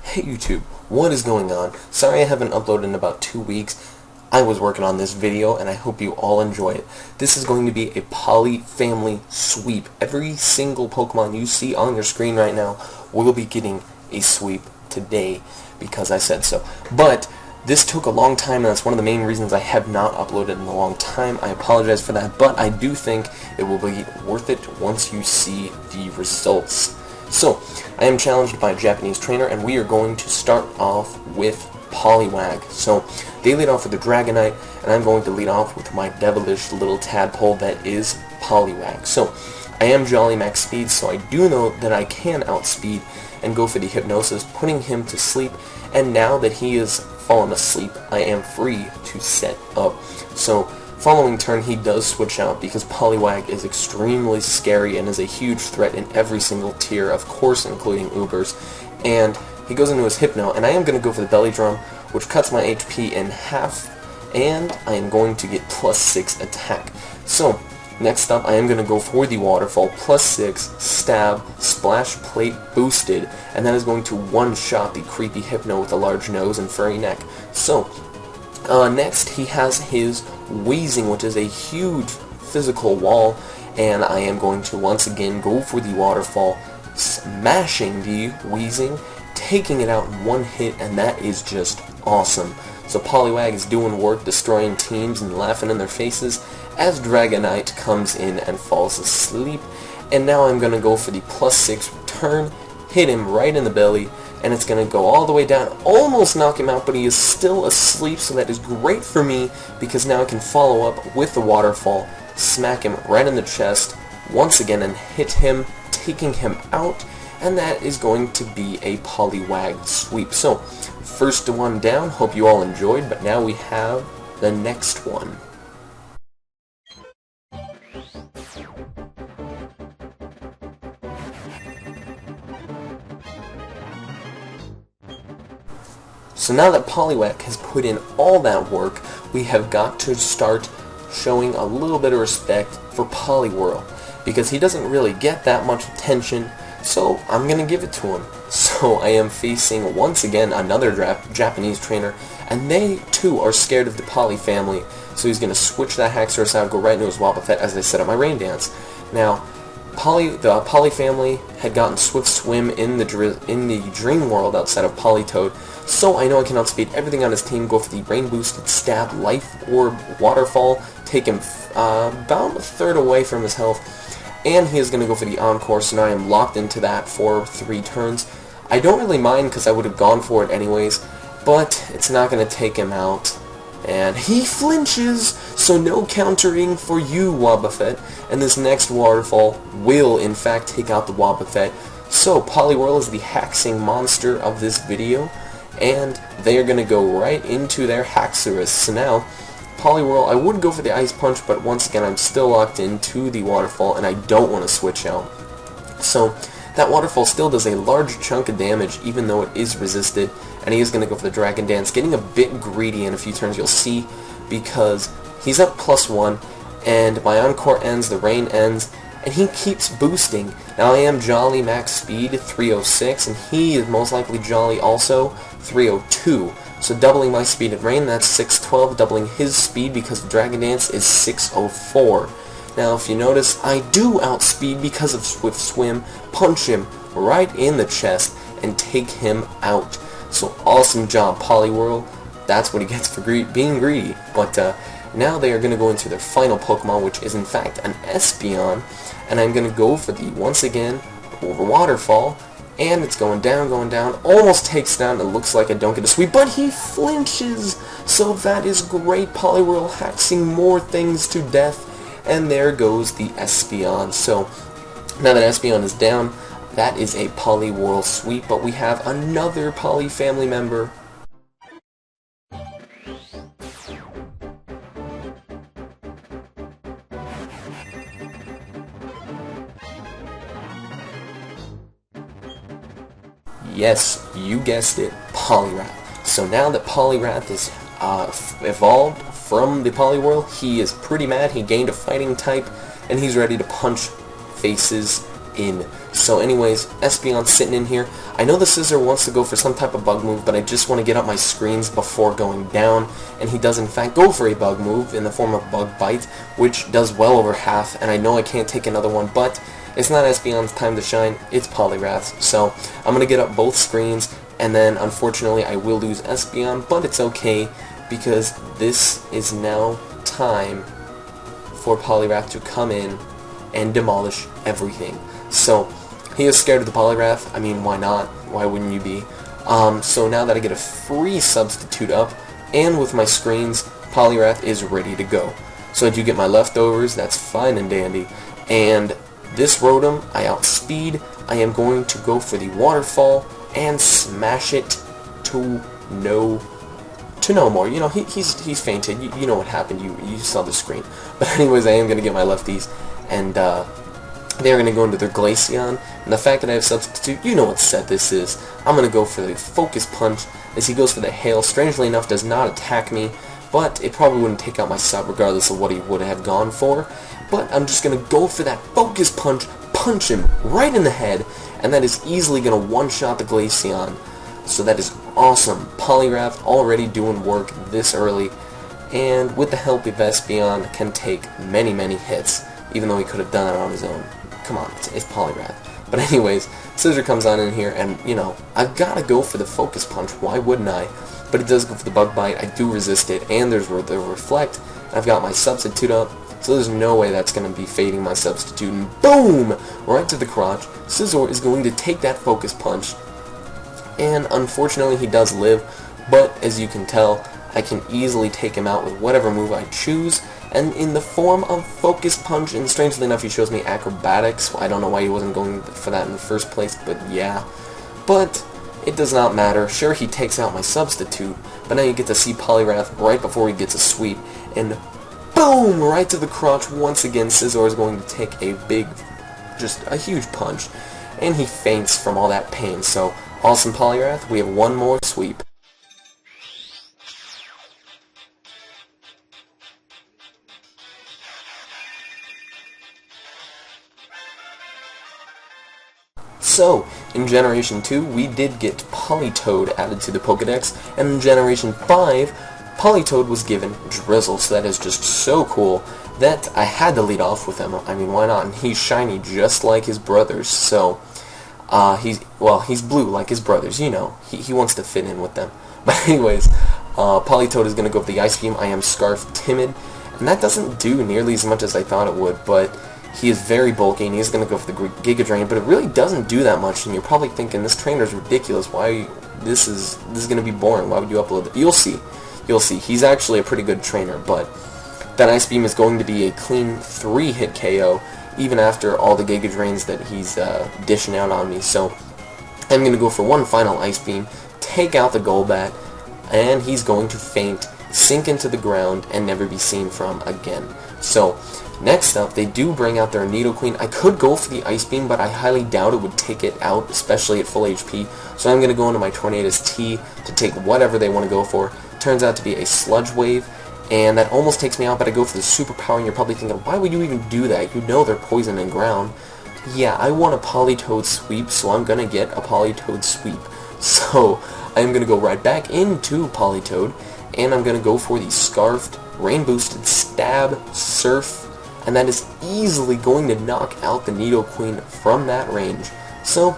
Hey YouTube, what is going on? Sorry I haven't uploaded in about 2 weeks. I was working on this video and I hope you all enjoy it. This is going to be a Poli-Family sweep. Every single Pokemon you see on your screen right now will be getting a sweep today because I said so. But this took a long time and that's one of the main reasons I have not uploaded in a long time. I apologize for that, but I do think it will be worth it once you see the results. So, I am challenged by a Japanese trainer, and we are going to start off with Poliwag. So, they lead off with the Dragonite, and I'm going to lead off with my devilish little tadpole that is Poliwag. So, I am Jolly Max Speed, so I do know that I can outspeed and go for the Hypnosis, putting him to sleep, and now that he is fallen asleep, I am free to set up. So, following turn, he does switch out because Poliwag is extremely scary and is a huge threat in every single tier, of course including Ubers. And he goes into his Hypno, and I am going to go for the Belly Drum, which cuts my HP in half, and I am going to get +6 attack. So, next up, I am going to go for the Waterfall, +6, Stab, Splash Plate boosted, and that is going to one-shot the creepy Hypno with a large nose and furry neck. So, next, he has his Wheezing, which is a huge physical wall, and I am going to once again go for the Waterfall, smashing the Wheezing, taking it out in one hit, and that is just awesome. So Poliwag is doing work, destroying teams and laughing in their faces, as Dragonite comes in and falls asleep. And now I'm going to go for the +6 return, hit him right in the belly, and it's going to go all the way down, almost knock him out, but he is still asleep, so that is great for me, because now I can follow up with the Waterfall, smack him right in the chest, once again, and hit him, taking him out, and that is going to be a Poliwag sweep. So, first one down, hope you all enjoyed, but now we have the next one. So now that Poliwag has put in all that work, we have got to start showing a little bit of respect for Poliwhirl, because he doesn't really get that much attention, so I'm going to give it to him. So I am facing, once again, another Japanese trainer, and they too are scared of the Poli-Family, so he's going to switch that Haxorus out, go right into his Wobbuffet as I set up my Rain Dance. Now, the Poli-Family had gotten Swift Swim in the Dream World outside of Politoed, so I know I can outspeed everything on his team, go for the Rain Boosted Stab, Life Orb, Waterfall, take him about a third away from his health, and he is going to go for the Encore, so now I am locked into that for 3 turns. I don't really mind because I would have gone for it anyways, but it's not going to take him out. And he flinches, so no countering for you, Wobbuffet, and this next Waterfall will in fact take out the Wobbuffet. So Poliwhirl is the haxing monster of this video, and they are going to go right into their Haxorus. So now, Poliwhirl, I would go for the Ice Punch, but once again I'm still locked into the Waterfall, and I don't want to switch out. So that Waterfall still does a large chunk of damage, even though it is resisted, and he is going to go for the Dragon Dance, getting a bit greedy in a few turns, you'll see, because he's up +1, and my Encore ends, the Rain ends, and he keeps boosting. Now I am Jolly Max Speed 306, and he is most likely Jolly also 302. So doubling my speed at Rain, that's 612, doubling his speed because the Dragon Dance is 604. Now if you notice, I do outspeed because of Swift Swim, punch him right in the chest, and take him out. So awesome job, Poliwhirl. That's what he gets for being greedy. But now they are going to go into their final Pokemon, which is in fact an Espeon, and I'm going to go for the, once again, Waterfall, and it's going down, almost takes down, it looks like I don't get a sweep, but he flinches, so that is great. Poliwhirl haxing more things to death, and there goes the Espeon. So now that Espeon is down, that is a Poliwhirl sweep, but we have another Poli-Family member. Yes, you guessed it, Poliwrath. So now that Poliwrath is evolved from the Poliwhirl, he is pretty mad. He gained a fighting type, and he's ready to punch faces in. So anyways, Espeon's sitting in here. I know the Scizor wants to go for some type of bug move, but I just want to get up my screens before going down, and he does in fact go for a bug move in the form of Bug Bite, which does well over half, and I know I can't take another one, but it's not Espeon's time to shine, it's Poliwrath's. So I'm going to get up both screens, and then unfortunately I will lose Espeon, but it's okay, because this is now time for Poliwrath to come in and demolish everything. So he is scared of the Poliwrath. I mean, why not? Why wouldn't you be? So now that I get a free substitute up, and with my screens, Poliwrath is ready to go. So I do get my leftovers, that's fine and dandy. And this Rotom, I outspeed. I am going to go for the Waterfall and smash it to no more. You know, he's fainted. You know what happened. You saw the screen. But anyways, I am going to get my lefties, and they're going to go into their Glaceon. And the fact that I have substitute, you know what set this is. I'm going to go for the Focus Punch as he goes for the Hail. Strangely enough, does not attack me, but it probably wouldn't take out my sub regardless of what he would have gone for. But I'm just going to go for that Focus Punch, punch him right in the head, and that is easily going to one-shot the Glaceon. So that is awesome. Poliwrath already doing work this early, and with the help of Espeon can take many, many hits, even though he could have done it on his own. Come on, it's Poliwrath. But anyways, Scizor comes on in here, and, you know, I've got to go for the Focus Punch. Why wouldn't I? But it does go for the Bug Bite. I do resist it, and there's the Reflect. I've got my substitute up, so there's no way that's going to be fading my substitute. And boom! Right to the crotch. Scizor is going to take that Focus Punch, and unfortunately he does live, but as you can tell, I can easily take him out with whatever move I choose, and in the form of Focus Punch, and strangely enough he shows me Acrobatics. I don't know why he wasn't going for that in the first place, but yeah. But it does not matter. Sure, he takes out my substitute, but now you get to see Poliwrath right before he gets a sweep, and boom! Right to the crotch once again. Scizor is going to take a big, just a huge punch, and he faints from all that pain. So, awesome Poliwrath, we have one more sweep. So, in Generation 2, we did get Politoed added to the Pokedex, and in Generation 5, Politoed was given Drizzle, so that is just so cool that I had to lead off with him. I mean, why not? And he's shiny just like his brothers, so he's blue like his brothers, you know. He wants to fit in with them. But anyways, Politoed is going to go for the Ice Beam. I am Scarf Timid, and that doesn't do nearly as much as I thought it would, but he is very bulky, and he's going to go for the Giga Drain, but it really doesn't do that much, and you're probably thinking, this trainer is ridiculous, why, this is going to be boring, why would you upload it? You'll see. You'll see. He's actually a pretty good trainer, but that Ice Beam is going to be a clean 3-hit KO, even after all the Giga Drains that he's dishing out on me, so I'm going to go for one final Ice Beam, take out the Golbat, and he's going to faint, sink into the ground, and never be seen from again. So, next up, they do bring out their Nidoqueen. I could go for the Ice Beam, but I highly doubt it would take it out, especially at full HP. So I'm going to go into my Tornadus T to take whatever they want to go for. Turns out to be a Sludge Wave, and that almost takes me out, but I go for the Superpower, and you're probably thinking, why would you even do that? You know they're poison and ground. Yeah, I want a Politoed Sweep, so I'm going to get a Politoed Sweep. So, I'm going to go right back into Politoed, and I'm going to go for the Scarfed, Rain Boosted Stab, Surf, and that is easily going to knock out the Nidoqueen from that range. So,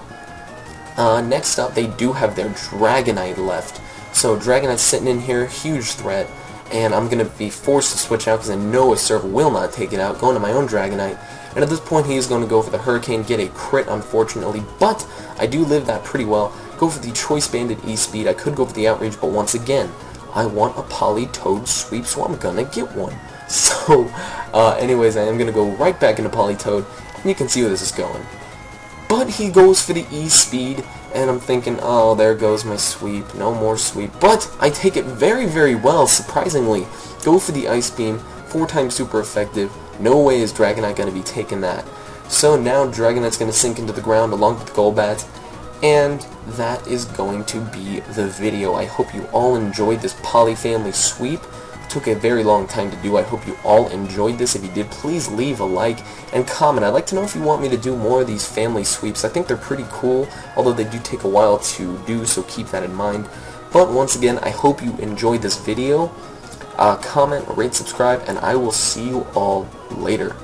next up, they do have their Dragonite left. So, Dragonite's sitting in here, huge threat, and I'm going to be forced to switch out because I know a Surf will not take it out, going to my own Dragonite. And at this point, he is going to go for the Hurricane, get a crit, unfortunately, but I do live that pretty well. Go for the Choice Banded E-Speed. I could go for the Outrage, but once again, I want a Politoed Sweep, so I'm going to get one. So, anyways, I am going to go right back into Politoed, and you can see where this is going. But he goes for the E-Speed, and I'm thinking, oh, there goes my sweep, no more sweep. But I take it very, very well, surprisingly. Go for the Ice Beam, 4 times super effective. No way is Dragonite going to be taking that. So now Dragonite's going to sink into the ground along with the Golbat, and that is going to be the video. I hope you all enjoyed this Poli-Family sweep. took a very long time to do. I hope you all enjoyed this. If you did, please leave a like and comment. I'd like to know if you want me to do more of these family sweeps. I think they're pretty cool, although they do take a while to do, so keep that in mind. But once again, I hope you enjoyed this video. Comment, rate, subscribe, and I will see you all later.